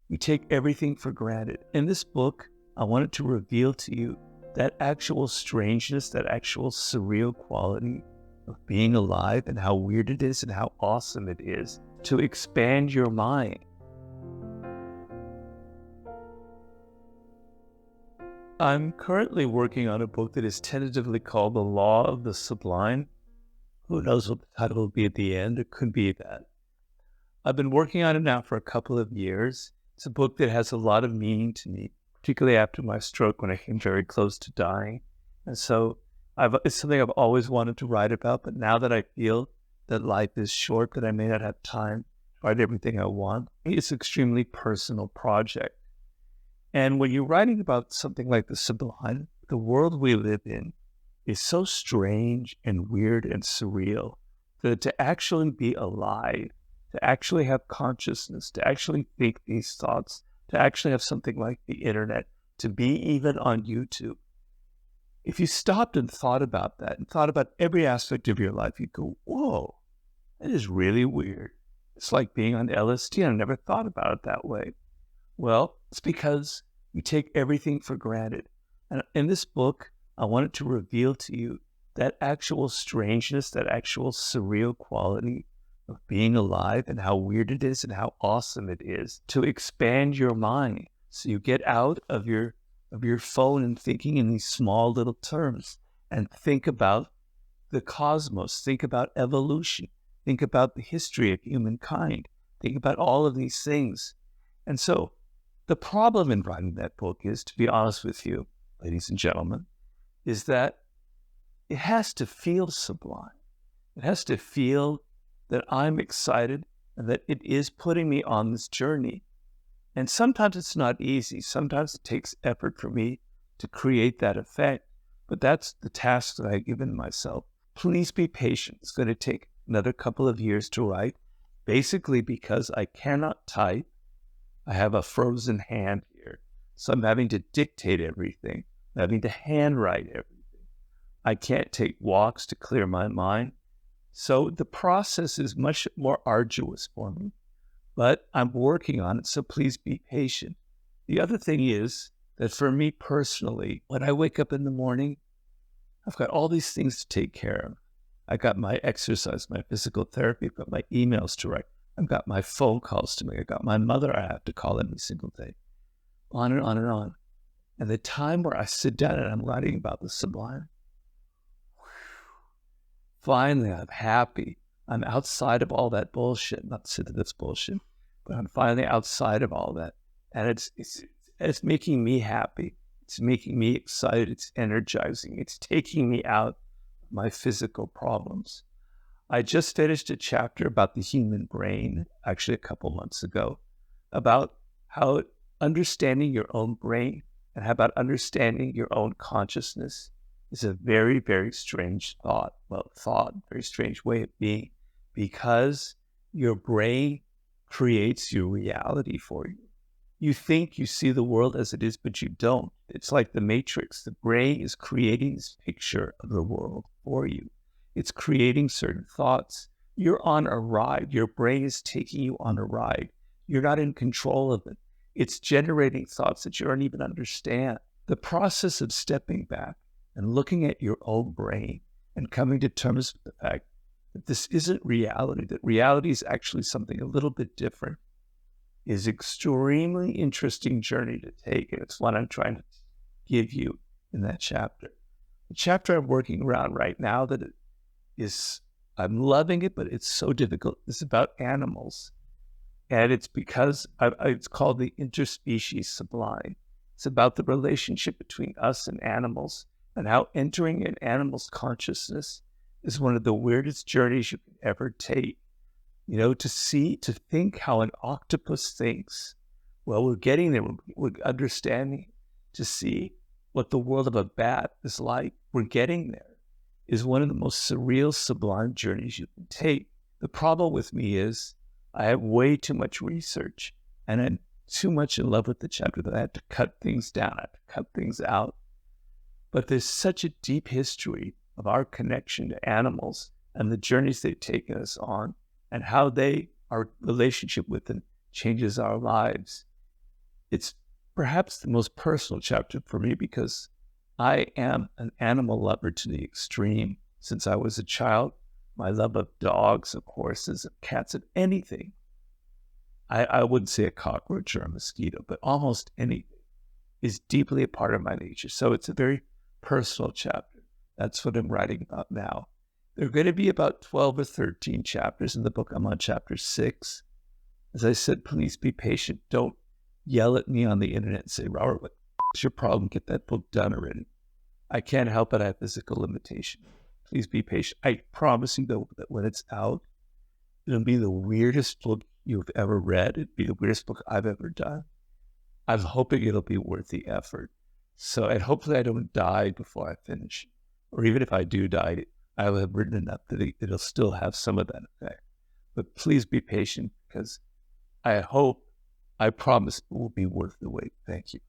We take everything for granted. In this book, I wanted to reveal to you that actual strangeness, that actual surreal quality of being alive and how weird it is and how awesome it is to expand your mind. I'm currently working on a book that is tentatively called The Law of the Sublime. Who knows what the title will be at the end? It could be that. I've been working on it now for a couple of years. It's a book that has a lot of meaning to me, particularly after my stroke when I came very close to dying. And so it's something I've always wanted to write about, but now that I feel that life is short, that I may not have time to write everything I want, it's an extremely personal project. And when you're writing about something like the Sublime, the world we live in is so strange and weird and surreal that to actually be alive, to actually have consciousness, to actually think these thoughts, to actually have something like the internet, to be even on YouTube. If you stopped and thought about that and thought about every aspect of your life, you'd go, whoa, that is really weird. It's like being on LSD. I never thought about it that way. Well, it's because we take everything for granted. And in this book, I wanted to reveal to you that actual strangeness, that actual surreal quality of being alive and how weird it is and how awesome it is to expand your mind. So you get out of your phone and thinking in these small little terms and think about the cosmos, think about evolution, think about the history of humankind, think about all of these things. And so the problem in writing that book is, to be honest with you, ladies and gentlemen, is that it has to feel sublime. It has to feel that I'm excited and that it is putting me on this journey. And sometimes it's not easy. Sometimes it takes effort for me to create that effect. But that's the task that I've given myself. Please be patient. It's going to take another couple of years to write, basically because I cannot type. I have a frozen hand here. So I'm having to dictate everything. I'm having to handwrite everything. I can't take walks to clear my mind. So the process is much more arduous for me, but I'm working on it, so please be patient. The other thing is that for me personally, when I wake up in the morning, I've got all these things to take care of. I got my exercise, my physical therapy, I've got my emails to write, I've got my phone calls to make, I got my mother I have to call every single day, on and on and on. And the time where I sit down and I'm writing about the Sublime, finally, I'm happy. I'm outside of all that bullshit. Not to say that it's bullshit, but I'm finally outside of all that. And it's making me happy. It's making me excited. It's energizing. It's taking me out of my physical problems. I just finished a chapter about the human brain, actually a couple months ago, about how understanding your own brain and how about understanding your own consciousness is a very, very strange very strange way of being, because your brain creates your reality for you. You think you see the world as it is, but you don't. It's like the Matrix. The brain is creating this picture of the world for you. It's creating certain thoughts. You're on a ride. Your brain is taking you on a ride. You're not in control of it. It's generating thoughts that you don't even understand. The process of stepping back and looking at your own brain and coming to terms with the fact that this isn't reality, that reality is actually something a little bit different, is extremely interesting journey to take. And it's what I'm trying to give you in that chapter. The chapter I'm working around right now that I'm loving it, but it's so difficult. It's about animals. And it's because it's called the interspecies sublime. It's about the relationship between us and animals, and how entering an animal's consciousness is one of the weirdest journeys you can ever take. To think how an octopus thinks. Well, we're getting there. We're understanding to see what the world of a bat is like. We're getting there. Is one of the most surreal, sublime journeys you can take. The problem with me is I have way too much research, and I'm too much in love with the chapter that I have to cut things down. I have to cut things out. But there's such a deep history of our connection to animals and the journeys they've taken us on, and how our relationship with them changes our lives. It's perhaps the most personal chapter for me because I am an animal lover to the extreme. Since I was a child, my love of dogs, of horses, of cats, of anything. I wouldn't say a cockroach or a mosquito, but almost anything is deeply a part of my nature. So it's a very personal chapter. That's what I'm writing about now. There are going to be about 12 or 13 chapters in the book. I'm on chapter 6. As I said, please be patient. Don't yell at me on the internet and say, Robert, what's your problem? Get that book done already. I can't help it. I have physical limitation. Please be patient. I promise you, though, that when it's out, it'll be the weirdest book you've ever read. It'll be the weirdest book I've ever done. I'm hoping it'll be worth the effort. So, and hopefully I don't die before I finish. Or even if I do die, I will have written enough that it'll still have some of that effect. But please be patient because I promise it will be worth the wait. Thank you.